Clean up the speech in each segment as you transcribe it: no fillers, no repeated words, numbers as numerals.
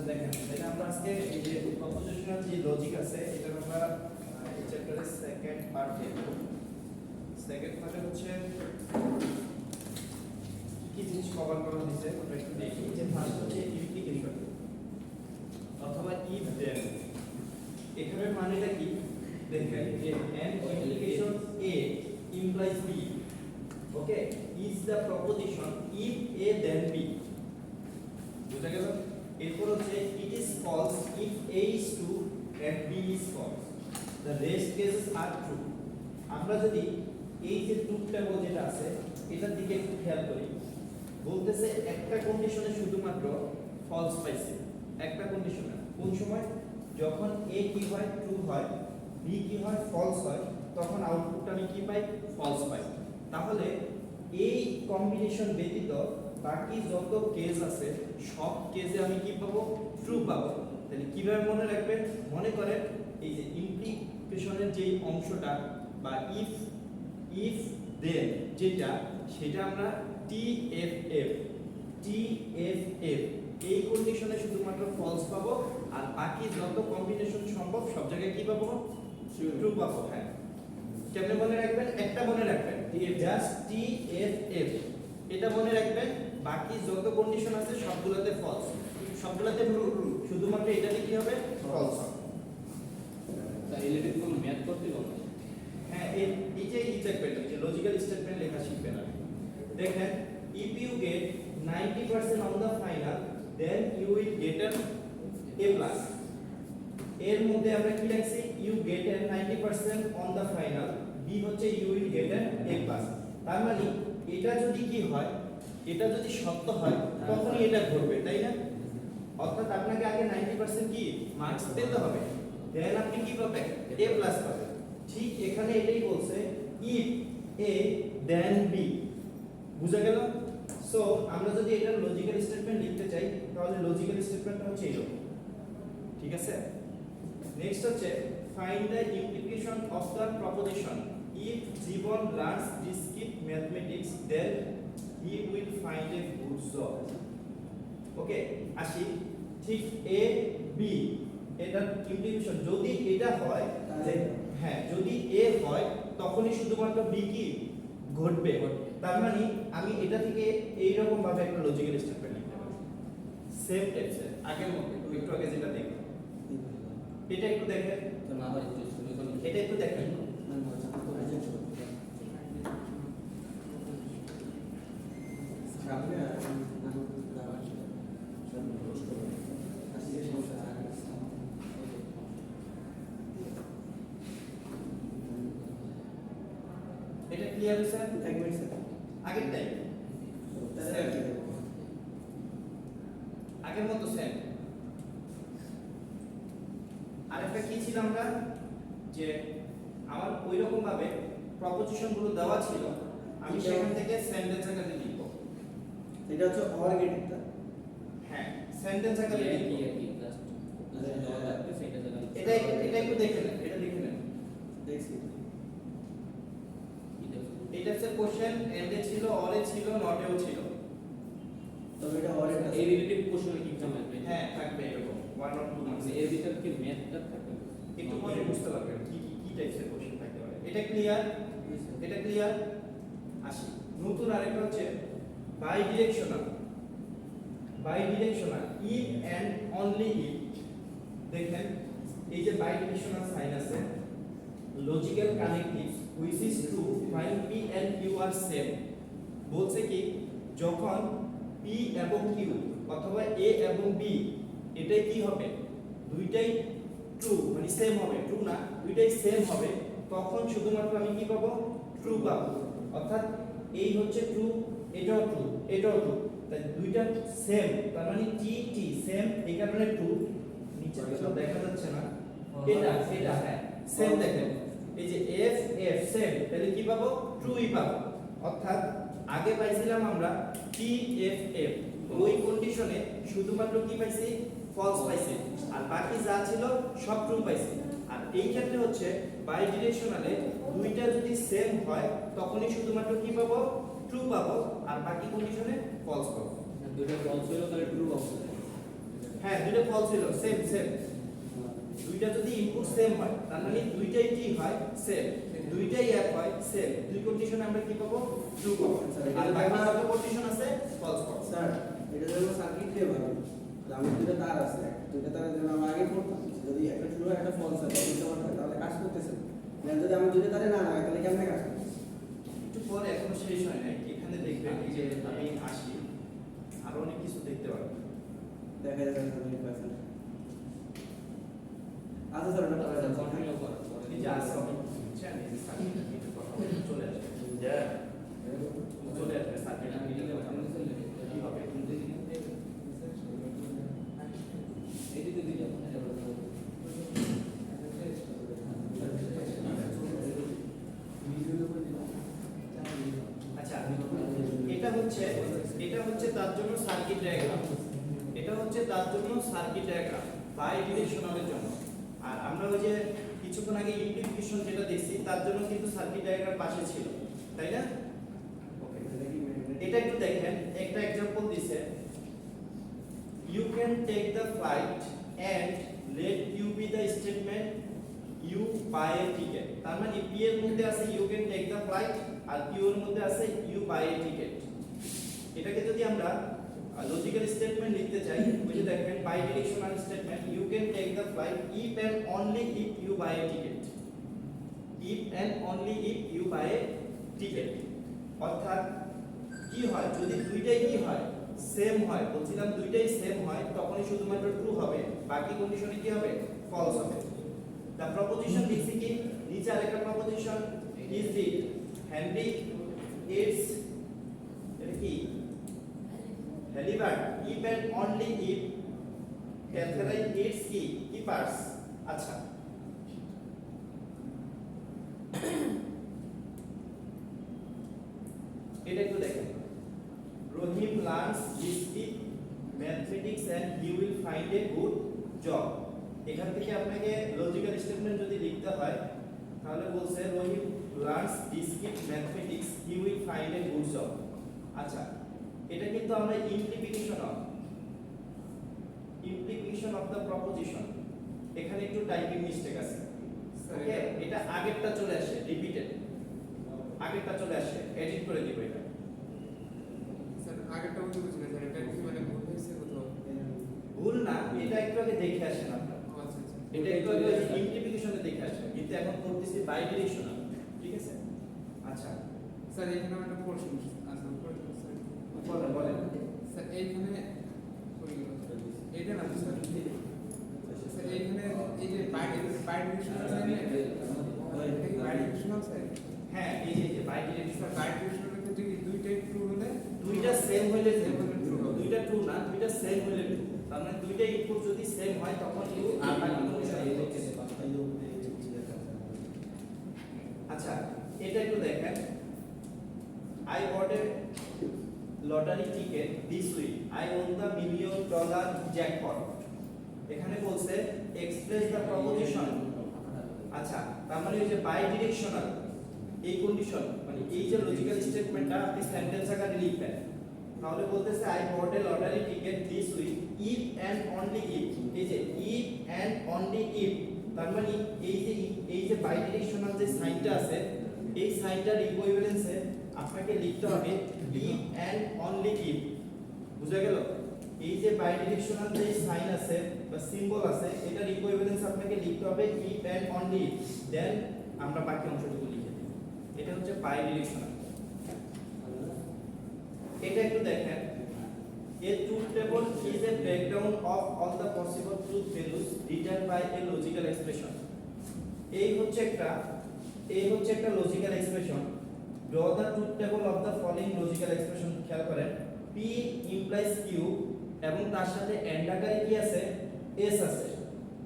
দেখেন এটা আমরা আজকে এই যে প্রপোজিশনাল যে লজিক আছে এটা আমরা এই চ্যাপ্টারের সেকেন্ড পার্ট দেখব। সেকেন্ড পার্টে হচ্ছে কি জিনিস কভার করা হয়েছে আমরা একটু দেখি। যে ফার্স্ট হচ্ছে ইমপ্লিকেশন অথবা ইফ দেন। এখানে মানেটা কি দেখেন যে an implication a implies b, okay, is the proposition if a then b। বুঝা গেল? এরপর হচ্ছে it is false if a is true and b is false, the rest cases are true। আমরা যদি এই যে ট্রুথ টেবল যেটা আছে এটার দিকে একটু খেয়াল করি, বলতেছে একটা কন্ডিশনে শুধুমাত্র ফলস পাইছে, একটা কন্ডিশনে। কোন সময়? যখন a কি হয় ট্রু হয়, b কি হয় ফলস হয়, তখন আউটপুটটা আমি কি পাই? ফলস পাই। তাহলে এই কম্বিনেশন ব্যতীত বাকি যত কেস আছে সব কেসে আমি কি পাবো? ট্রু পাবো। তাহলে কিভাবে মনে রাখবেন? মনে করেন এই যে ইমপ্লিকেশনের যে অংশটা বা ইফ দেন যেটা, সেটা আমরা টিএফএফ এই কন্ডিশনে শুধুমাত্র ফলস পাবো, আর বাকি যত কম্বিনেশন সম্ভব সব জায়গায় কি পাবো? ট্রু পাবো। হ্যাঁ, কেমনে মনে রাখবেন? একটা মনে রাখবেন, জাস্ট টিএফএফ এটা মনে রাখবেন। বাকি যত কন্ডিশন আছে সবগুলোতে ফলস, সবগুলোতে ট্রু, শুধুমাত্র এটাতে কি হবে? ফলস হবে। তাই রিলেটেড কোন ম্যাথ করতে হবে? হ্যাঁ, এই যে স্টেটমেন্ট, এই যে লজিক্যাল স্টেটমেন্ট লেখা শিখবেন আপনি। দেখেন, if you get 90% on the final then you will get an a plus। এর মধ্যে আমরা কি লিখছি? you get an 90% on the final, b হচ্ছে you will get an a plus। তার মানে এটা যদি কি হয়, এটা যদি সত্য হয় তখনই এটা ঘটবে, তাই না? অর্থাৎ আপনাকে আগে 90% কি মার্কস পেতে হবে, দেন আপনি কি পাবেন? a plus পাবেন। ঠিক এখানে এটাই বলছে, if a then b। বুঝা গেল? সো আমরা যদি এটা লজিক্যাল স্টেটমেন্ট লিখতে চাই তাহলে লজিক্যাল স্টেটমেন্টটা হচ্ছে এরকম। ঠিক আছে? নেক্সট হচ্ছে find the implication of the proposition if Jiban learns discrete mathematics then he will find a good job. Okay, আসি। ঠিক এ বি এটা ইমপ্লিকেশন যদি এটা হয়, হ্যাঁ, যদি এ হয় তখনই শুধুমাত্র বি কি ঘটবে। তার মানে আমি এটা থেকে এই রকম ভাবে একটা লজিক্যাল স্টেটমেন্ট লিখতে পারি, সেম টাইপসের আগের মতো। একটু আগে যেটা দেখলাম এটা একটু দেখেন, তো না হয় একটু শুরু করুন। এটা একটু দেখেন। এটা ক্লিয়ার হইছে? এক মিনিট স্যার, আগের টাইপ আগের মতো সেম। আরেকটা কি ছিল আমরা, যে আমার ওই রকম ভাবে প্রপোজিশন গুলো দেওয়া ছিল, আমি সেখান থেকে সেন্টেন্স আকারে লিখব। এটা হচ্ছে অর গেটটা। হ্যাঁ, সেন্টেন্স আকারে কি লিখব। আর কি জাস্ট দেওয়া লাগবে সেটা জানা। এটা একটু দেখে নেন, এটা দেখে নেন। দেখছি এটা হচ্ছে কোশ্চেন এন্ডে ছিল, অরে ছিল, নটেও ছিল। তবে এটা অর এটা এই রিলেটিভ কোশ্চেনে কি এক্সাম আসবে? হ্যাঁ, থাকবে এরকম 1 or 2 মার্কস। এর ভিতর কি ম্যাথটা থাকবে? একটু পরে বুঝতে পারবেন কি টাইপের কোশ্চেন থাকতে পারে। এটা ক্লিয়ার? এটা ক্লিয়ার? আসি নতুন আরেকটা হচ্ছে bidirectional. Bidirectional if and only if. দেখেন এই যে বাই ডিরেকশনাল সাইন আছে, logical connectives which is true fine p and q are same. বলছে কি, যখন পি এবং কিউ অথবা এ এবং বি এটাই কি হবে? দুইটাই ট্রু, মানে সেম হবে, ট্রু না, দুইটাই সেম হবে, তখন শুধুমাত্র আমি কি পাবো? ট্রু পাবো। অর্থাৎ এই হচ্ছে ট্রু, এটাও ট্রু, এটাও ট্রু, তাই দুইটা সেম, তার মানে টি টি সেম, এই কারণে ট্রু। নিচে তো দেখা যাচ্ছে না, এটা হ্যাঁ সেম। দেখেন এই যে এফ এফ সেম, তাহলে কি পাবো? ট্রুই পাবো। অর্থাৎ আগে পাইছিলাম আমরা টি এফ এফ, ওই কন্ডিশনে শুধুমাত্র কি পাইছি? ফলস পাইছি, আর বাকি যা ছিল সব ট্রু পাইছি। আর এই ক্ষেত্রে হচ্ছে বাই ডিরেকশনালে দুইটা যদি সেম হয় তখনই শুধুমাত্র কি পাবো? ট্রু পাবো, আর বাকি কন্ডিশনে ফলস পাবো। দুটো ফলস হলো তাহলে ট্রু পাবো। হ্যাঁ দুইটা ফলস ছিল সেম সেম দুইটা যদি ইনপুট সেম হয় তার মানে দুইটাই কি হয় সেম দুইটাই অ্যাপ হয় সেম দুই কন্ডিশনে আমরা কি পাবো ট্রু পাবো আর বাকি যত কন্ডিশন আছে ফলস পাবো স্যার এটা যেমন সার্কিট দিয়ে ভাবে আমি দুটো তার আছে দুটো তারের জন্য আমি আগে পড়তাম যদি একটা ট্রু একটা ফলস হয় তাহলে কাজ করতেছে না যদি আমি দুটো তারে না লাগাই তাহলে কেমনে কাজ করবে একটু পরে এখনো শেষ হয় নাই এখানে দেখবেন এই যে আমি আসি আরো অনেক কিছু দেখতে পারবেন দেখা যাবে 100%। আচ্ছা স্যার এটা পরে যাচ্ছে কন্টিনিউ করো এই যে আসছে বুঝছেন এই যে সার্কিট কথা চলে আসবে চলে আসবে সার্কিট কি হবে এদিকে দিয়ে যাবো আচ্ছা এটা হচ্ছে তার জন্য সার্কিট ডায়াগ্রাম এটা হচ্ছে তার জন্য সার্কিট ডায়াগ্রাম বাই ডিরেকশনালের জন্য আর আমরা ওই যে কিছুক্ষণ আগে ইমপ্লিকেশন যেটা দেখছি তার জন্য কিন্তু সার্কিট ডায়াগ্রাম পাশে ছিল তাই না ওকে এটা একটু দেখেন একটা एग्जांपल দিছে you can take the flight and let q be the statement you buy a ticket তার মানে p এর মধ্যে আছে you can take the flight R q এর মধ্যে আছে you buy a ticket এটাকে যদি আমরা লজিক্যাল স্টেটমেন্ট লিখতে চাই ওই যে দেখেন bidirectional statement you can take the flight if and only if you buy a ticket if and only if you buy a ticket অর্থাৎ কি হয় যদি দুইটাই কি হয় সেম হয় বলছিলাম দুইটাই সেম হয় তখনই শুধুমাত্র ট্রু হবে বাকি কন্ডিশনে কি হবে ফলস হবে দা প্রপোজিশন লিখছি কি নিচে আরেকটা proposition is it handy it's এটা কি হেলিবার্ড ইফ এন্ড অনলি ইফ ক্যাথেরাই ইটস কি কিপার্স আচ্ছা এটা একটু দেখেন Rohim learns history, mathematics and he will find a good job. এখান থেকে আপনাকে লজিক্যাল স্টেটমেন্ট যদি লিখতে হয় তাহলে বলছে Rahim learns discrete mathematics he will find a good job আচ্ছা এটা কিন্তু আমরা ইমপ্লিকেশন অফ দ্য প্রপোজিশন এখানে একটু টাইপিং মিস্টেক আছে ওকে এটা আগেরটা চলে আসে রিপিটেড আগেরটা চলে আসে এডিট করে দিব এটা আগেরটা বলতে বুঝি না স্যার এটা কি মানে ভুল হয়েছে কোথাও ভুল না এটা একটু আগে দেখে আসেন আপনারা আচ্ছা আচ্ছা এটা একটু আগে ইমপ্লিকেশনে দেখে আসেন কিন্তু এখন করতেছি বাই ডিরেকশনাল ঠিক আছে আচ্ছা স্যার এখানে আমার একটা প্রশ্ন আছে বলেন বলেন স্যার এইখানে এইটা না স্যার স্যার এইখানে এই যে বাইডিরেকশনাল সাইন এটা কি বাইডিরেকশনাল সাইন হ্যাঁ এই যে বাই ডিরেকশনাল স্যার বাইডিরেকশনাল ক্ষেত্রে কি দুইটাই ট্রু হলে দুইটা সেম হইলে দুইটা ট্রু না দুইটা সেম হইলে ট্রু তার মানে দুইটা ইনপুট যদি সেম হয় তখন ইউ আর বাকি কন্ডিশন আচ্ছা এটা একটু দেখেন I bought a lottery ticket this week I won the $1 million jackpot এখানে বলছে এক্সপ্রেস দ্য প্রপোজিশন আচ্ছা তার মানে ওই যে বাই ডিরেকশনাল এই কন্ডিশন মানে এই যে লজিক্যাল স্টেটমেন্টটা আপনি সেন্টেন্স আকারে লিখবেন তাহলে বলতেছে I bought a lottery ticket this week if and only if এই যে ইফ এন্ড অনলি ইফ তার মানে এই যে বাই ডিরেকশনাল যে সাইনটা আছে এই সাইনটার ইকুইভ্যালেন্সে আপনাকে লিখতে হবে ইফ এন্ড অনলি ইফ বুঝা গেল এই যে বাই ডিরেকশনাল যে সাইন আছে বা সিম্বল আছে এটার ইকুইভ্যালেন্স আপনাকে লিখতে হবে ইফ এন্ড অনলি ইফ দেন আমরা বাকি অংশটুকু লিখে দেব এটা হচ্ছে বাই ডিরেকশনাল এটা একটু দেখেন a truth table is a breakdown of all the possible truth values written by a logical expression এই হচ্ছে একটা logical expression draw the truth table of the following logical expression খেয়াল করেন p implies q এবং তার সাথে and আকারে কি আছে s আছে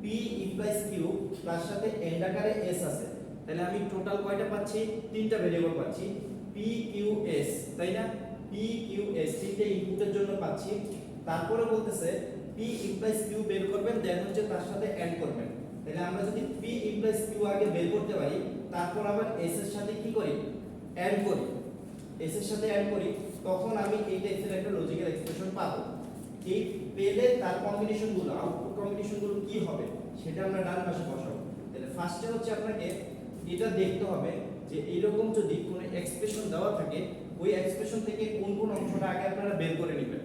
p implies q তার সাথে এন্ড আকারে s আছে তাহলে আমি টোটাল কয়টা পাচ্ছি তিনটা ভেরিয়েবল পাচ্ছি p q s তাই না p q s তিনটে ইনপুটের জন্য পাচ্ছি তারপরে বলতেছে p implies q বের করবেন দেন হচ্ছে তার সাথে এন্ড করবেন তাহলে আমরা যদি p implies q আগে বের করতে পারি তারপর আবার s এর সাথে কি করি এন্ড করি s এর সাথে এন্ড করি তখন আমি এই টাইপের একটা লজিক্যাল এক্সপ্রেশন পাবো এই পেলে তার কম্বিনেশনগুলো আউটপুট কম্বিনেশনগুলো কি হবে সেটা আমরা ডান পাশে বসাবো। তাহলে ফার্স্টে হচ্ছে আপনাকে এটা দেখতে হবে যে এইরকম যদি কোনো এক্সপ্রেশন দেওয়া থাকে ওই এক্সপ্রেশন থেকে কোন কোন অংশটা আগে আপনারা বের করে নেবেন,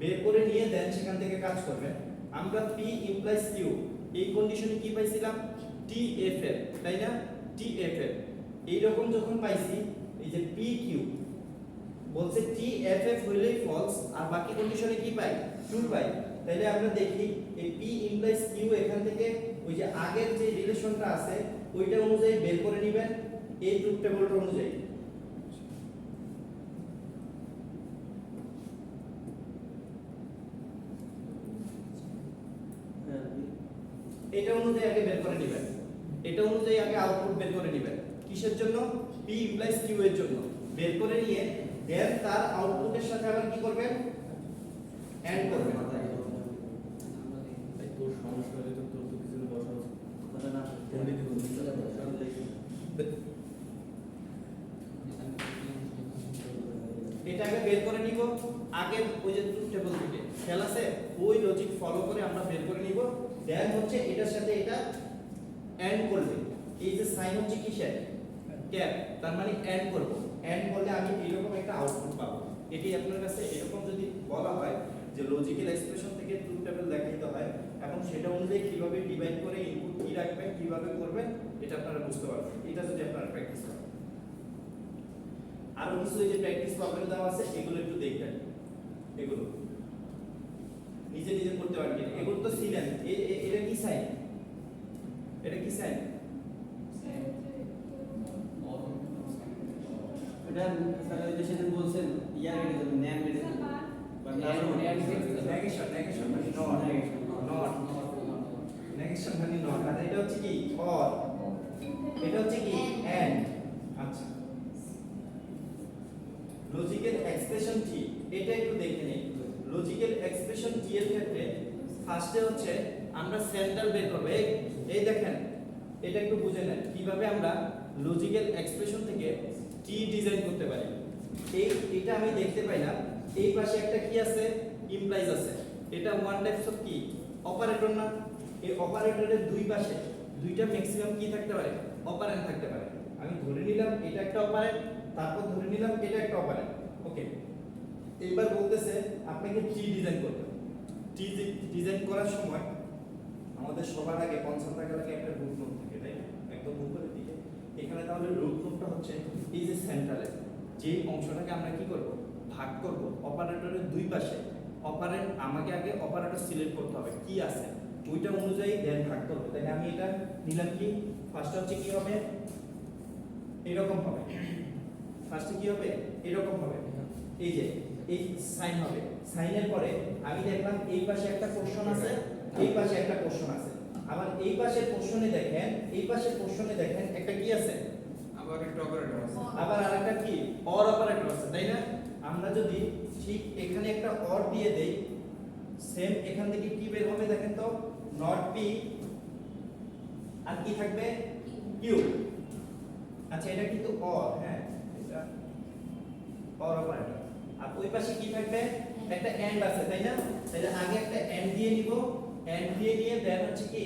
বের করে নিয়ে দেন সেখান থেকে কাজ করবেন। আমরা P ইমপ্লাইজ Q এই কন্ডিশনে কি পাইছিলাম TFF, তাই না? TFF এইরকম যখন পাইছি এই যে PQ বলছে TFF হইলেই ফলস আর বাকি কন্ডিশনে কি পাই ট্রু পাই। তাহলে আমরা দেখি এই P ইমপ্লাইজ Q এখান থেকে ওই যে আগের যে রিলেশনটা আছে ওইটা অনুযায়ী বের করে নেবেন এই ট্রুথ টেবলটা অনুযায়ী। এটা অনুযায়ী আগে বের করে নেবেন, এটা অনুযায়ী আগে আউটপুট বের করে নেবেন। কিসের জন্য? P ইমপ্লাইজ Q এর জন্য। বের করে নিয়ে দেন তার আউটপুটের সাথে আবার কি করবেন এন্ড করবেন। তোর সমস্যা হলে তো তোর তো কিছু বসা কথা না এটা আগে বের করে নিব আগে ওই যে ট্রুথ টেবল থেকে খেয়াল আছে ওই লজিক ফলো করে আমরা বের করে নিব। দেন হচ্ছে এটার সাথে এটা এন্ড করবে। এই যে সাইন হচ্ছে কিসের ক্যাপ, তার মানে এন্ড করব। এন্ড করলে আমি এরকম একটা আউটপুট পাবো। এটি আপনার কাছে এরকম যদি বলা হয় যে লজিক্যাল এক্সপ্রেশন থেকে ট্রুথ টেবল দেখাইতে হয়, এখন সেটা অনুযায়ী কিভাবে ডিভাইড করে ইনপুট কি রাখবেন কিভাবে করবেন এটা আপনারা বুঝতে পারবেন। এটা যদি আপনারা প্র্যাকটিস করেন আরো কিছু এই যে প্র্যাকটিস প্রবলেম দেওয়া আছে এগুলো একটু দেখবেন, এগুলো নিজে নিজে করতে পারবেন। এগুলো তো ছিলেন এটা কি সাইন, এটা কি সাইন? এটা স্যার ওই যে সেদিন বলছেন ইয়ার কেটে যাবেন ন্যান কেটে যাবেন বা নেগেশন মানে নট নেগেশন মানে নট। আর এটা হচ্ছে কি অর, এটা হচ্ছে কি এন্ড। আচ্ছা লজিক্যাল এক্সপ্রেশন কি এটা একটু দেখে নিই। লজিক্যাল এক্সপ্রেশন কি এর ক্ষেত্রে ফার্স্টে হচ্ছে আমরা সেন্ট্রাল বের করব। এই দেখেন এটা একটু বুঝে নেন কিভাবে আমরা লজিক্যাল এক্সপ্রেশন থেকে টি ডিজাইন করতে পারি। এটা আমি দেখতে পাইলাম এই পাশে একটা কি আছে ইমপ্লাইজ আছে, এটা ওয়ান টাইপস অফ কি অপারেটর না? এই অপারেটরের দুই পাশে দুইটা ম্যাক্সিমাম কি থাকতে পারে অপারেন্ড থাকতে পারে। আমি ধরে নিলাম এটা একটা অপারেন্ড, তারপর ধরে নিলাম এটা একটা অপারেন্ট। ওকে এইবার বলতেছে আপনাকে টি ডিজাইন করতে হবে। টি ডিজাইন করার সময় আমাদের সবার আগে কনসার্ন থাকার আগে একটা রুট নোড থাকে, তাই না? একদম উপরের দিকে এখানে তাহলে রুট নোডটা হচ্ছে এই যে সেন্ট্রালে যে অংশটাকে আমরা কি করব ভাগ করব অপারেটরের দুই পাশে। অপারেন্ট আমাকে আগে অপারেটর সিলেক্ট করতে হবে কি আছে ওইটা অনুযায়ী দেন ভাগ করব। তাহলে আমি এটা নিলাম কি ফার্স্ট হচ্ছে কি হবে এরকম হবে, ফার্স্টে কি হবে এরকম হবে, এই যে এই সাইন হবে। সাইনের পরে আমি দেখলাম এই পাশে একটা কোশ্চেন আছে এই পাশে একটা কোশ্চেন আছে। আবার এই পাশের কোশ্চেনে দেখেন এই পাশের কোশ্চেনে দেখেন একটা কি আছে আবার একটা অপারেটর আছে, আবার আরেকটা কি অর অপারেটর আছে, তাই না? আমরা যদি ঠিক এখানে একটা অর দিয়ে দেই সেম এখান থেকে কি বের হবে দেখেন তো নট পি আর কি থাকবে কিউ। আচ্ছা এটা কিন্তু অর, হ্যাঁ এটা অর অপারেটর। আর ওই পাশে কি থাকবে একটা এন্ড আছে, তাই না? তাহলে আগে একটা এন্ড দিয়ে নিব, এন্ড দিয়ে নিয়ে দেন হচ্ছে কি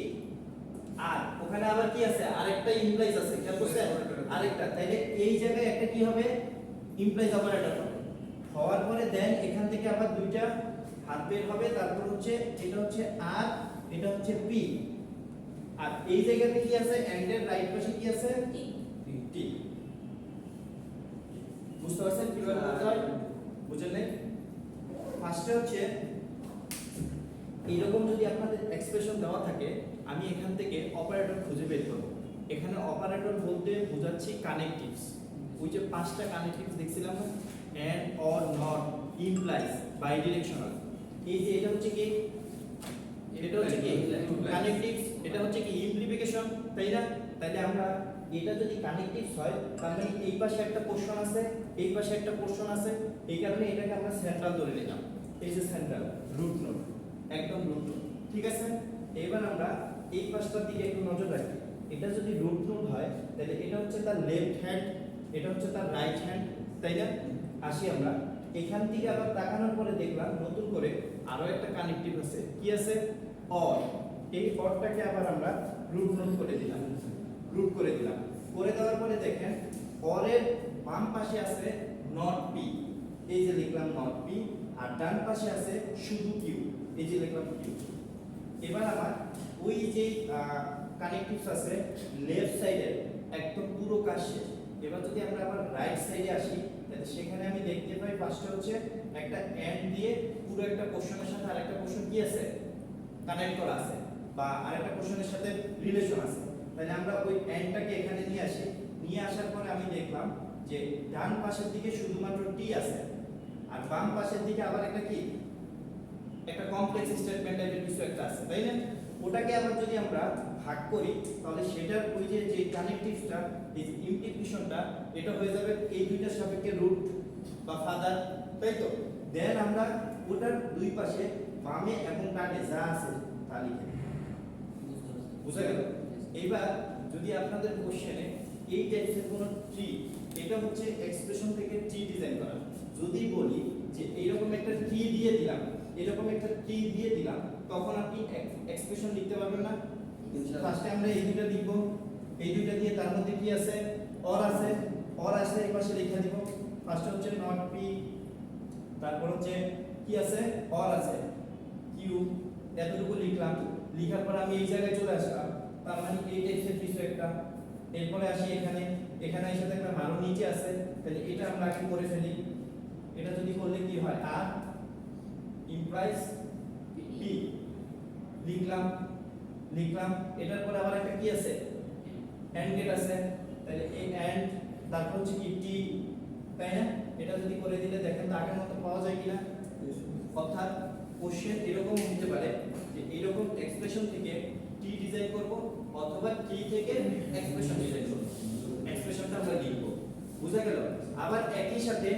আর ওখানে আবার কি আছে আরেকটা ইমপ্লাইজ আছে, খেয়াল করছেন আরেকটা। তাহলে এই জায়গায় একটা কি হবে ইমপ্লাইজ অপারেটর হবে। হওয়ার পরে দেন এখান থেকে আবার দুইটা হাত বের হবে, তারপর হচ্ছে এটা হচ্ছে আর এটা হচ্ছে পি। আর এই জায়গাতে কি আছে এন্ড এর রাইট পাশে কি আছে টি। বুঝতে পারছেন কিভাবে করতে হয়? বুঝেন নাই? ফার্স্টে হচ্ছে এইরকম যদি আপনাদের এক্সপ্রেশন দেওয়া থাকে আমি এখান থেকে অপারেটর খুঁজে বের করব। এখানে অপারেটর বলতে বোঝাচ্ছি কানেক্টিভস। ওই যে পাঁচটা কানেক্টিভস দেখছিলাম না and or not implies bidirectional. এই যে এটা হচ্ছে কি এটা হচ্ছে কি কানেক্টিভস, এটা হচ্ছে কি ইমপ্লিকেশন, তাই না? তাহলে আমরা এটা যদি কানেক্টিভস হয় তার মানে এই পাশে একটা পোরশন আছে এই পাশে একটা পোরশন আছে, এই কারণে এটাকে আমরা সেন্ট্রাল ধরে নিলাম। এই যে সেন্ট্রাল রুট নোড একদম রুট নোড, ঠিক আছে? এবার আমরা এই পাশটার দিকে একটু নজর রাখি। এটা যদি রুট নোড হয় তাহলে এটা হচ্ছে তার লেফট হ্যান্ড এটা হচ্ছে তার রাইট হ্যান্ড, তাই না? আসি আমরা এখান থেকে আবার তাকানোর পরে দেখলাম নতুন করে আরো একটা কানেক্টিভ আছে, কি আছে? অর। এই অরটাকে আবার আমরা গ্রুপ নোট করে দিলাম, গ্রুপ করে দিলাম। করে দেওয়ার পরে দেখেন অরের বাম পাশে আছে নট পি, এই যে লিখলাম নট পি, আর ডান পাশে আছে শুধু কিউ, এই যে লিখলাম কিউ। এবার আমার ওই যে কানেক্টিভস আছে লেফট সাইডের একদম পুরো কাজ শেষ। এবার যদি আমরা আবার রাইট সাইডে আসি, তাহলে সেখানে আমি দেখতে পাই ফার্স্টে হচ্ছে একটা এন্ড দিয়ে পুরো একটা কোশ্চেনের সাথে আরেকটা কোশ্চেন কি আছে, কানেক্ট করা আছে, বা আরেকটা কোশ্চেনের সাথে রিলেশন আছে। তাহলে আমরা ওই এন্ডটাকে এখানে নিয়ে আসি, নিয়ে আসার পরে আমি দেখলাম যে ডান পাশের দিকে শুধুমাত্র টি আছে, আর বাম পাশের দিকে আবার একটা কি, একটা কমপ্লেক্স স্টেটমেন্ট টাইপের কিছু একটা আছে, তাই না? ওটাকে আবার যদি আমরা ভাগ করি, তাহলে সেটার ওই যে কানেক্টিভসটা, এই যে ইমপ্লিকেশনটা, এটা হয়ে যাবে এই দুইটার সাপেক্ষে রুট বা ফাদার, তাই তো? দেন আমরা ওটার দুই পাশে বামে এবং ডানে যা আছে তা লিখে দিই। বুঝা গেল? এইবার যদি আপনাদের কোশ্চেনে এই টাইপের কোনো ট্রি, এটা হচ্ছে এক্সপ্রেশন থেকে ট্রি ডিজাইন করা, যদি বলি যে এইরকম একটা ট্রি দিয়ে দিলাম, এরকম একটা ট্রি দিয়ে দিলাম, তখন আপনি এক্সপ্রেশন লিখতে পারবেন না? ফার্স্টে আমরা এই দুইটা দিব, এই দুইটা দিয়ে তার মধ্যে কি আছে, অর আছে, অর আছে এই পাশে লিখে দিব। ফার্স্টে হচ্ছে নট পি, তারপর হচ্ছে কি আছে, অর আছে, কিউ, এতটুকু লিখলাম। লিখার পর আমি এই জায়গায় চলে আসলাম, তার মানে এই টেক্সটের কিছু একটা। এরপরে আসি এখানে, এখানে এসে দেখলাম আরো নিচে আছে, তাহলে এটা আমরা আগে করে ফেলি। এটা যদি করলে কি হয়, আর ইমপ্লাইজ পি লিখলাম, লিখলাম। এটার পরে আবার একটা কি আছে, এন্ড গেট আছে, তাহলে এই এন্ড, তারপর হচ্ছে কি টি, তাই না? এটা যদি করে দিলে দেখেন তো আগের মতো পাওয়া যায় কিনা। অর্থাৎ কোশ্চেন এরকম হতে পারে যে এইরকম এক্সপ্রেশন থেকে টি ডিজাইন করব, অথবা টি থেকে এক্সপ্রেশন ডিজাইন করব, এক্সপ্রেশনটা আমরা লিখব। বুঝা গেল? আবার একই সাথে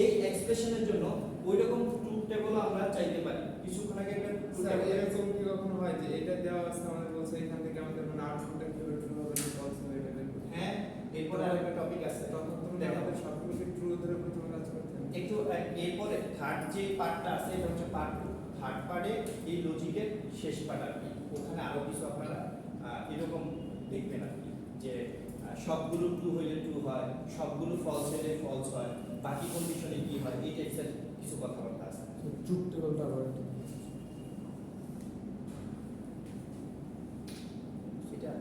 এই এক্সপ্রেশনের জন্য ওইরকম ট্রুথ টেবলও আমরা চাইতে পারি। কিছুক্ষণ আগে একটা ট্রুথ স্যার টেবল, এরকম কি কখনো হয় যে এটা দেওয়া আছে আমাদের বলছে এখান থেকে আমাদের মানে আউটপুটটা কিভাবে ট্রু হবে না ফলস হবে এটা বের করতে হবে। হ্যাঁ, এরপরে আরেকটা টপিক আছে, তখন তো মানে দেখো আমাদের সবগুলোকে ট্রু ধরে প্রথমে কাজ করতে হবে। একটু এরপরে থার্ড যে পার্টটা আছে, এটা হচ্ছে পার্ট 2। থার্ড পার্টে এই লজিকের শেষ পার্ট আর কি, ওখানে আরো কিছু আপনারা এরকম দেখবেন আর কি, যে সবগুলো ট্রু হইলে ট্রু হয়, সবগুলো ফলস হইলে ফলস হয়, বাকি কন্ডিশনে কি হয়, এই টাইপের কিছু কথাবার্তা আছে। ট্রুথ টেবিলটা আবার একটু এটা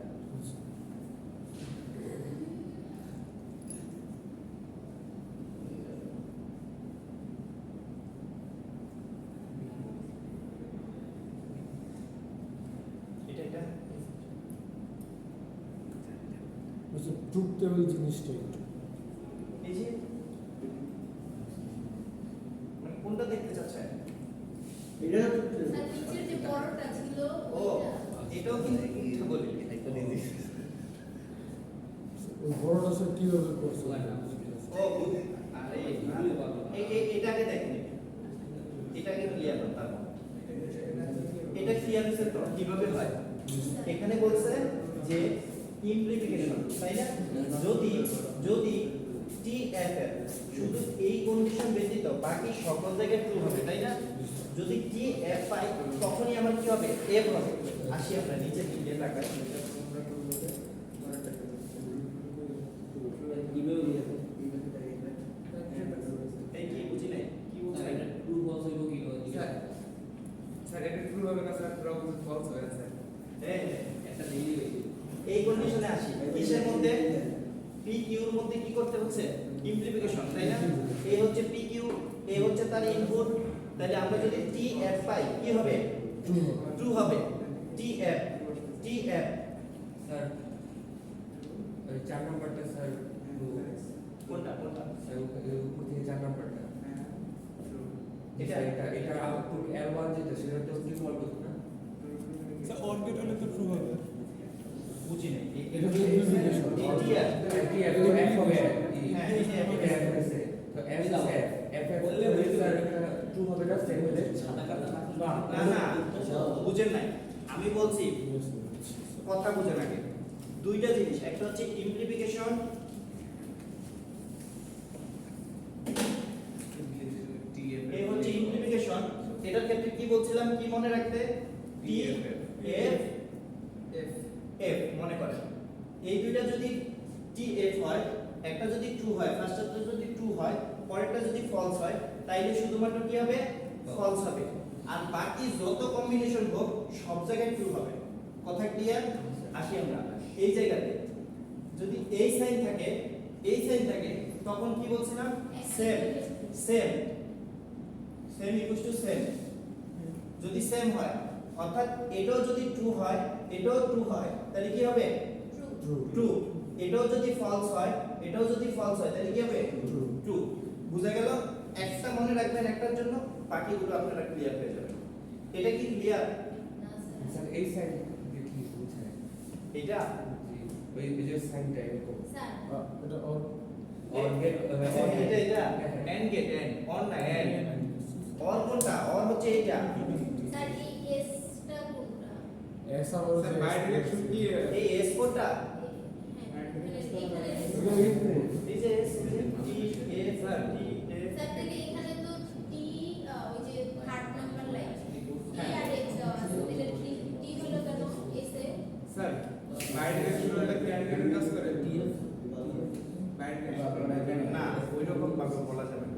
এটা ট্রুথ টেবিল জিনিসটা একটু এই যে মানে কোনটা দেখতে চাচ্ছেন? এটা তো স্যার নিচের যে বড়টা ছিল ও, এটাও কিন্তু একটু বলি। ওই বড়টা স্যার কিভাবে করছে ও, আরে এটাকে দেখেন, এটাকে ক্লিয়ার করতে তারপর এটা ক্লিয়ার হচ্ছে তো কিভাবে হয়। এখানে বলছে যে ইমপ্লিকেশন, তাই না? যদি যদি টিএফএফ শুধু এই কন্ডিশন ব্যতীত বাকি সকল জায়গায় ট্রু হবে, তাই না? যদি টিএফ পাই তখনই আমার কি হবে, এফ হবে। আসি আমরা নিচে দিকে তাকাই। এই কি বুঝি নাই, কি বুঝি নাই? ট্রু ফলস হইব কি স্যার স্যার এটা ট্রু হবে না স্যার, ট্রু ফলস হবে না স্যার। হ্যাঁ, একটা দিনই হইছে। এই কন্ডিশনে আসি, কিসের মধ্যে, পি কিউর মধ্যে কি করতে হচ্ছে, ইমপ্লিকেশন, তাই না? এই হচ্ছে পি কিউ, এই হচ্ছে তার ইনপুট। তাহলে আমরা যদি টি এফ পাই কি হবে, ট্রু হবে। টি এফ স্যার ওই 4 নাম্বারটা স্যার কোনটা কোনটা স্যার উপর থেকে 4 নাম্বারটা এটা? এটা এটা আউটপুট L1 যেটা সেটা তো কি বলবো না স্যার অর গেট হলে তো ট্রু হবে বুঝি নাই। এটা তো ইমপ্লিকেশন টি এফ, এফ তো এফ হবে হ্যাঁ, এটা এফ হয়েছে তো এফ ইজ এফ এফ বললে ওই স্যার এটা ট্রু হবে না সেম হলে সাদা কালো না না বুঝেন নাই, আমি বলছি কথা বুঝেন আগে। দুইটা জিনিস, একটা হচ্ছে ইমপ্লিকেশন, এই হচ্ছে ইমপ্লিকেশন। এটার ক্ষেত্রে কি বলছে বলছিলাম কি মনে রাখতে, টি এফ এফ এফ মনে করেন এই দুইটা যদি টি এফ হয়, একটা যদি ট্রু হয়, ফার্স্টটা যদি ট্রু হয়, পরেরটা যদি ফলস হয়, তাইলে শুধুমাত্র কি হবে, ফলস হবে। আর বাকি যত কম্বিনেশন হোক সব জায়গায় ট্রু হবে। কথা ক্লিয়ার? আসি আমরা এই জায়গাতে যদি এই সাইন থাকে, এই সাইন থাকে, তখন কি বলছিলাম, same same same equal to same. যদি সেম হয় অর্থাৎ এটাও যদি ট্রু হয়, এটাও ট্রু হয়, তাহলে কি হবে, ট্রু। ট্রু। এটাও যদি ফলস হয়, এটাও যদি ফলস হয়, তাহলে কি হবে, ট্রু। বুঝা গেল? একটা মনে রাখবেন একটার জন্য, বাকিগুলো আপনারা ক্লিয়ার হয়ে যাবে। এটা কি ক্লিয়ার? না স্যার। স্যার এই সাইড কি বোঝায়? এটা ওই যে সাইনটা এরকম স্যার এটা অর অর গেট এটা এন্ড গেট, এন্ড অন না এন্ড। অর কোনটা? অর হচ্ছে এটা। স্যার এই এসটা কোনটা? এস আর স্যার বাই ডিরেকশন কি এই এস কোনটা? হ্যাঁ এখানে এই যে S T F T F. Sir তাহলে এখানে তো টি ওই যে থার্ড নাম্বার লাইন টি আর এক্স দেওয়া আছে, তাহলে টি হলো কেন এস এ? স্যার বাই ডিরেকশন হলে কি অ্যান্ড কাজ করে বাই ডিরেকশন না ওইরকম ভাবে বলা যাবে না।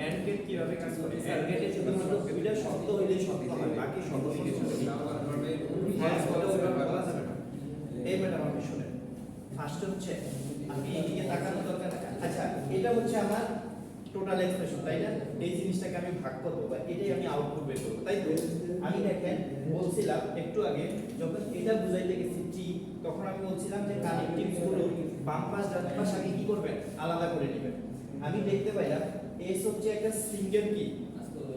এন্ড গেট কিভাবে কাজ করে? এন্ড গেটে শুধুমাত্র দুইটা শর্ত হইলেই সত্য হয়, বাকি শর্ত কিছু নেই। ফলস হলে ওইভাবে বলা যাবে না। এই ম্যাডাম আপনি শুনেন, ফার্স্ট হচ্ছে আপনি এইদিকে তাকানোর দরকার নাই। আচ্ছা এটা হচ্ছে আমার টোটাল এক্সপ্রেশন, তাই না? এই জিনিসটাকে আমি ভাগ করবো বা এটাই আমি আউটপুট বের করবো, তাই তো? আমি দেখেন বলছিলাম একটু আগে যখন এটা বুঝাইতে গেছি টি, তখন আমি বলছিলাম যে কানেক্টিভস গুলো বাম পাশ ডান পাশ আগে কি করবেন, আলাদা করে নেবেন। আমি দেখতে পাইলাম এস হচ্ছে একটা সিঙ্গেল কি,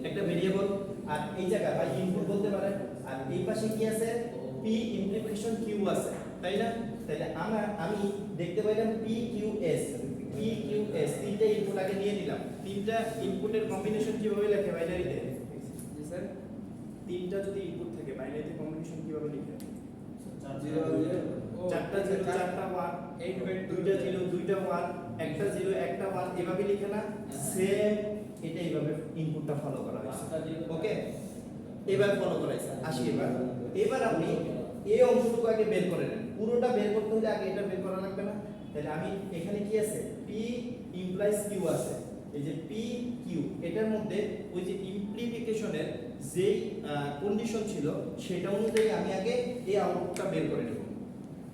একটা ভেরিয়েবল, আর এই জায়গা বা ইনপুট বলতে পারেন, আর এই পাশে কি আছে, পি ইমপ্লিকেশন কিউ আছে, তাই না? তাহলে আমি দেখতে পাইলাম P Q S, P Q S তিনটা ইনপুট আগে নিয়ে নিলাম। তিনটা ইনপুটের কম্বিনেশন কিভাবে লেখে বাইনারিতে? জি স্যার তিনটা যদি ইনপুট থাকে বাইনারিতে কম্বিনেশন কিভাবে লিখে? 0 চারটা জিরো চারটা ওয়ান, 8 বাই 2 দুইটা জিরো দুইটা ওয়ান, একটা জিরো একটা ওয়ান, এভাবে লিখে না? সেম এটা এইভাবে ইনপুটটা ফলো করা হয়েছে। ওকে, এবার ফলো করা হয়েছে। আসি এবার আপনি এই অংশটুকু আগে বের করে নেন। পুরোটা বের করতে হলে আগে এটা বের করা লাগবে না? তাহলে আমি এখানে কি আছে, পি ইমপ্লাইজ কিউ আছে। এই যে পি কিউ, এটার মধ্যে ওই যে ইমপ্লিকেশনের যেই কন্ডিশন ছিল সেটা অনুযায়ী আমি আগে এই আউটপুটটা বের করে নেব।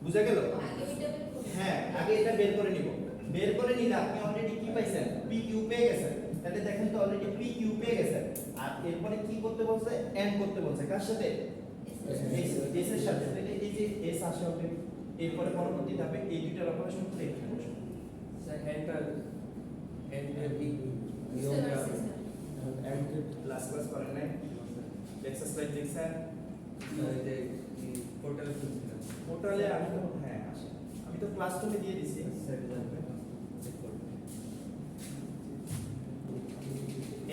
বুঝা গেল? আগে ওইটা বের করব। হ্যাঁ, আগে এটা বের করে নিব। বের করে নিলে আপনি অলরেডি কি পাইছেন, পি কিউ পেয়ে গেছেন। তাহলে দেখেন তো অলরেডি পি কিউ পেয়ে গেছেন। আর এরপরে কি করতে বলছে, এন্ড করতে বলছে কার সাথে, এস এর সাথে। তাহলে এই যে এস আসে হবে, এরপরে পরবর্তী ধাপে এই দুইটার অপারেশন করে এখানে বসে। স্যার এন্টার এন্টার বি বুঝতে পারছি স্যার। এন্ড গেট ক্লাস করেন নাই, এক্সারসাইজ দেখছেন যে পোর্টাল খুলছিলাম পোর্টালে? আমি তো হ্যাঁ আসে, আমি তো ক্লাস রুমে দিয়ে দিছি।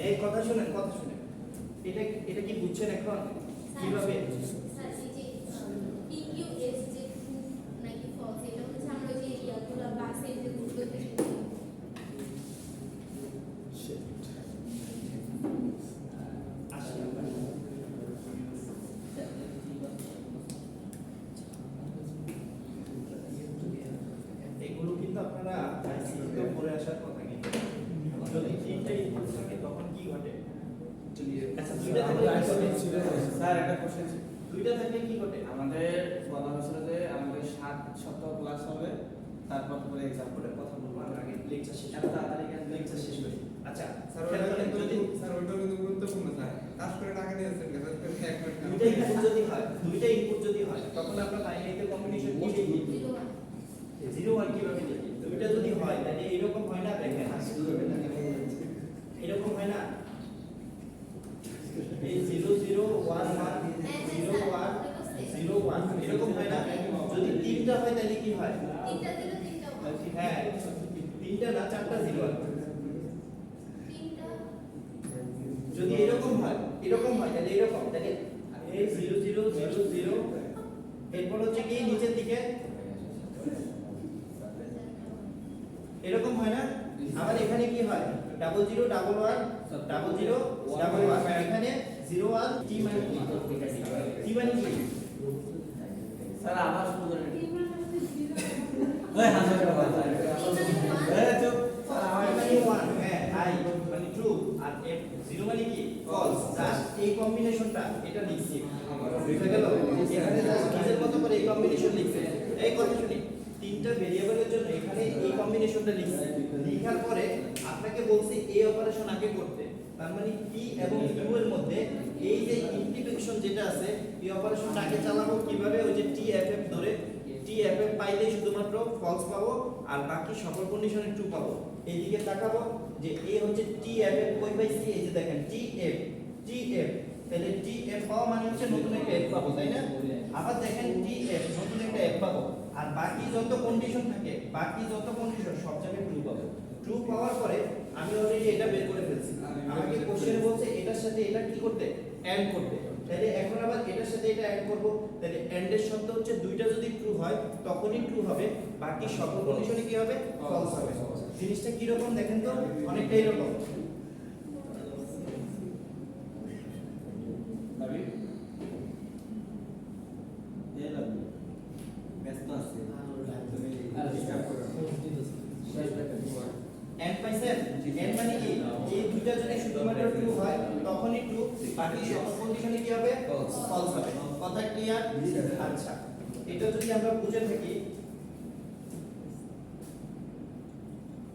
এই কথা শুনেন, কথা শুনেন, এটা এটা কি বুঝছেন এখন কিভাবে? স্যার এই যে PQS যে ট্রু নাকি ফলস, এটা হচ্ছে আমরা যে ইয়াগুলো বাক্সে যে গুলো দেখি। আসি আমরা। এগুলো কিন্তু আপনারা আইসিইতে পড়ে আসার কথা কিন্তু যদি তিনটা ইনপুট থাকে তখন কি ঘটে? আচ্ছা দুইটা থাকলে কি ঘটে? স্যার একটা কোশ্চেন ছিল। দুইটা থাকলে কি ঘটে? আমাদের বলা হয়েছিল যে আমাদের 7 সপ্তাহ ক্লাস হবে, তারপর পরে এক্সাম বলে কথা বলবো আমরা আগে লেকচার শেষ এত করি। তাড়াতাড়ি কেন লেকচার শেষ করি। আচ্ছা স্যার খেয়াল ওইটা করেন, কিন্তু যদি স্যার ওইটা কিন্তু গুরুত্বপূর্ণ স্যার কাজ করে টাকা নিয়েছেন স্যার এক মিনিট দুইটা ইনপুট যদি হয়, দুইটা ইনপুট যদি হয় তখন আমরা বাইনারিতে কম্বিনেশন কি লিখি? 0 1 0 1 কিভাবে লিখি? দুইটা যদি হয় তাহলে এরকম হয় না? দেখেন এরকম হয় না? এই 0 0 1 1 0 1 0 1 এরকম হয় না? যদি তিনটা হয় তাহলে কি হয়? তিনটা দিলে তিনটা হয়। হ্যাঁ, তিনটা না চারটা 0 আছে। তিনটা যদি এরকম হয়, এরকম হয় তাহলে এরকম, তাহলে এই 0 0 0 0 এরপর হচ্ছে কি নিচের দিকে এরকম হয় না? আবার এখানে কি হয়, 0 0 1 1 0 0 1 1, এখানে 0 আর t মানে কি t মানে কি স্যার আবার শুরু করেন টি মানে হচ্ছে 0 ওই হাজার টাকা এই চুপ স্যার আমার মানে 1 হ্যাঁ i মানে ট্রু আর f 0 মানে কি ফলস জাস্ট এই কম্বিনেশনটা এটা লিখছি বুঝা গেল এখানে জাস্ট নিজের মতো করে এই কম্বিনেশন লিখছে এই কথা শুনি তিনটা ভেরিয়েবলের জন্য এখানে এই কম্বিনেশনটা লিখছি লেখার পরে আপনাকে বলছি এই অপারেশন আগে করতে তার মানে p এবং q এর মধ্যে এই যে ইমপ্লিকেশন যেটা আছে এই অপারেশনটা আগে চালাবো কিভাবে ওই যে tff ধরে tff পাইলে শুধুমাত্র ফলস পাবো আর বাকি সকল কন্ডিশনে ট্রু পাবো এইদিকে তাকাবো যে a হচ্ছে tff কই পাইছি এই যে দেখেন tf তাহলে tf পাওয়া মানে হচ্ছে নতুন একটা f পাবো তাই না আবার দেখেন tf নতুন একটা f পাবো আর বাকি যত কন্ডিশন থাকে বাকি যত কন্ডিশন সব জায়গায় ট্রু পাবো ট্রু পাওয়ার পরে আমি অলরেডি এটা বের করে ফেলছি আমাকে কোশ্চেন বলছে এটার সাথে এটা কি করতে এন্ড করতে তাহলে এখন আবার এটার সাথে এটা এন্ড করব তাহলে এন্ড এর শর্ত হচ্ছে দুইটা যদি ট্রু হয় তখনই ট্রু হবে বাকি সকল কন্ডিশনে কি হবে ফলস হবে জিনিসটা কি রকম দেখেন তো অনেকটা এরকম ভাবি এই লাগবে ব্যস্ত আছে আর ডিসকাস করো এন্ড পাইছেন এন্ড মানে কি এই দুইটা যদি শুধুমাত্র ট্রু হয় তখনই ট্রু বাকি সকল কন্ডিশনে কি হবে ফলস হবে কথা ক্লিয়ার আচ্ছা এটা যদি আমরা বুঝে থাকি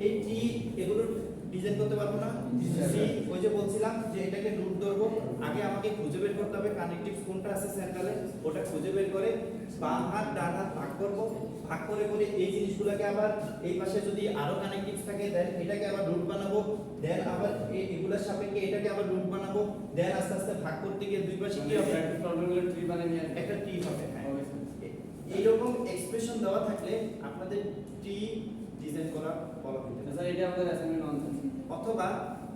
এই টি এগুলো ডিজাইন করতে পারবো না সি ওই যে বলছিলাম যে এটাকে রুট ধরবো আগে আমাকে খুঁজে বের করতে হবে কানেক্টিভস কোনটা আছে সেন্ট্রালে ওটা খুঁজে বের করে বাম হাত ডান হাত ভাগ করব ভাগ করে করে এই জিনিসগুলোকে আবার এই পাশে যদি আরো কানেক্টিভস থাকে দেন এটাকে আবার রুট বানাবো দেন আবার এগুলোর সাপেক্ষে এটাকে আবার রুট বানাবো দেন আস্তে আস্তে ভাগ করতে গিয়ে দুই পাশে কি হবে প্রবলেমগুলো ট্রি বানিয়ে নিয়ে একটা টি হবে হ্যাঁ হবে এইরকম এক্সপ্রেশন দেওয়া থাকলে আপনাদের টি ডিজাইন করা বলা হতে পারে স্যার এটা আমাদের অ্যাসাইনমেন্ট অনলাইন অথবা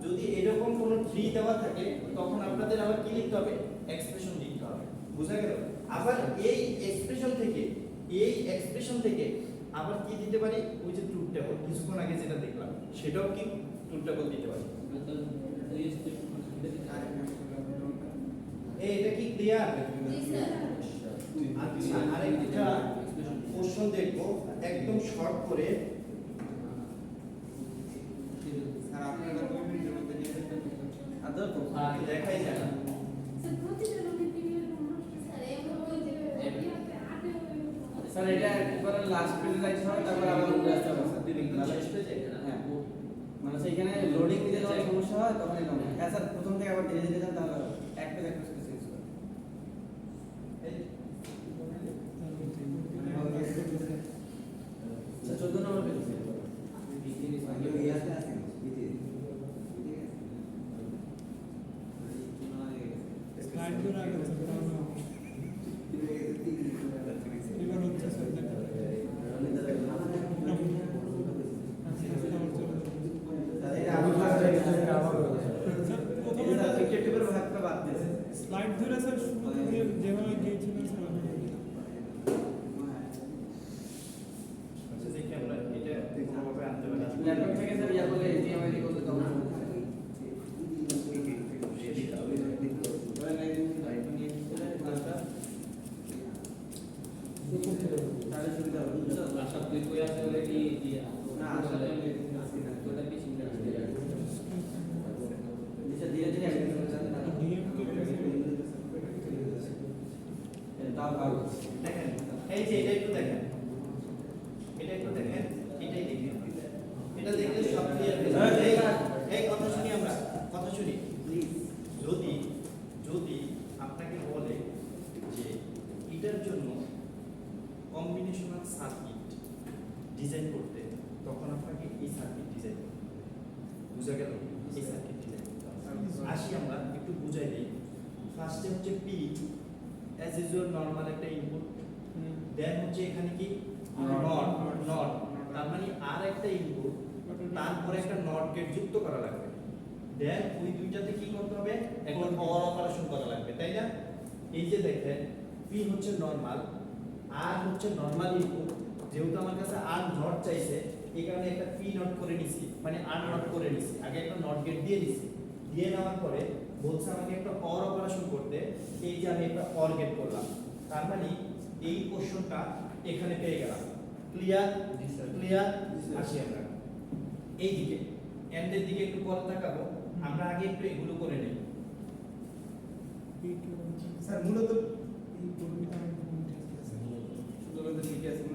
যদি এরকম কোনো ট্রি দেওয়া থাকে তখন আপনাদের আবার কি লিখতে হবে এক্সপ্রেশন লিখতে হবে বুঝা গেল আবার এই এক্সপ্রেশন থেকে আবার কি দিতে পারি ওই যে ট্রুথ টেবল কিছুক্ষণ আগে যেটা দেখলাম সেটাও কি ট্রুথ টেবল দিতে পারি এটা কি ক্লিয়ার জি স্যার আচ্ছা আরেকটা কোশ্চেন দেখব একদম শর্ট করে স্যার আপনারা 2 মিনিটের মধ্যে নিয়ে ফেলতে আদর তো দেখাই যায় না স্যার প্রতিটা রুমে টিভির স্যার এমন ওই যে আটে স্যার এটা একবার লাস্ট পেজে যাইতে হবে তারপর আবার উপরে আসতে হবে স্যার একদম শেষ পেজে হ্যাঁ মানে সেইখানে লোডিং দিতে যখন সমস্যা হয় তখন এই নম্বর হ্যাঁ স্যার প্রথম থেকে আবার ধীরে ধীরে যান তাহলে এক পেজ চেঞ্জ করে স্যার 14 নম্বর পেজ স্লাইড করে আগে এবার হচ্ছে স্লাইড ধরে স্যার শুরু থেকে যেভাবে গিয়েছিলেন স্যার আচ্ছা দেখি আমরা এটা কোনোভাবে আনতে পারি ল্যাপটপ থেকে স্যার ইয়া করলে HDMI দিয়ে করলে তখন তাহলে সুবিধা হবে বুঝছো আশা তুই কই আছে বলে কি না আসলে তোটা কি চিন্তা করছিস নিচে ধীরে ধীরে একদম যান না ডিএম কে তাও ভালো দেখেন এই যে এটা একটু দেখেন এটাই দেখেন এটা দেখলে সব ক্লিয়ার এই কথা শুনি আমরা কথা শুনি প্লিজ যদি আপনাকে বলে যে এটার জন্য কম্বিনেশনাল সার্কিট ডিজাইন করতে তখন আপনাকে এই সার্কিট ডিজাইন করতে হবে। বুঝা গেল এই সার্কিট ডিজাইন করতে হবে। আসি আমরা একটু বুঝাই দিই ফার্স্টে হচ্ছে পি অ্যাজ ইউজুয়াল নরমাল একটা ইনপুট দেন হচ্ছে এখানে কি নট তার মানে আর একটা ইনপুট তারপরে একটা নট গেট যুক্ত করা লাগবে দেন ওই দুইটাতে কি করতে হবে একটা পাওয়ার অপারেশন করা লাগবে তাই না এই যে দেখেন পি হচ্ছে নরমাল আর হচ্ছে নরমাল ইনপুট যেহেতু আমার কাছে আর নট চাইছে এই কারণে একটা পি নট করে নিছি মানে আর নট করে নিছি আগে একটা নট গেট দিয়ে দিছি দিয়ে নেওয়ার পরে বলছে আমাকে একটা অর অপারেশন করতে, এই যে আমি একটা অর গেট করলাম, তার মানে এই কোশ্চেনটা এখানে পেয়ে গেলাম। ক্লিয়ার? জি স্যার। ক্লিয়ার? জি স্যার। আসি আমরা এই দিকে এন্ডের দিকে একটু পরে তাকাবো, আমরা আগে একটু এগুলো করে নেই। স্যার মূলত এই প্রবলেমটা আমি ঠিক আছে। সুতরাং ঠিক আছে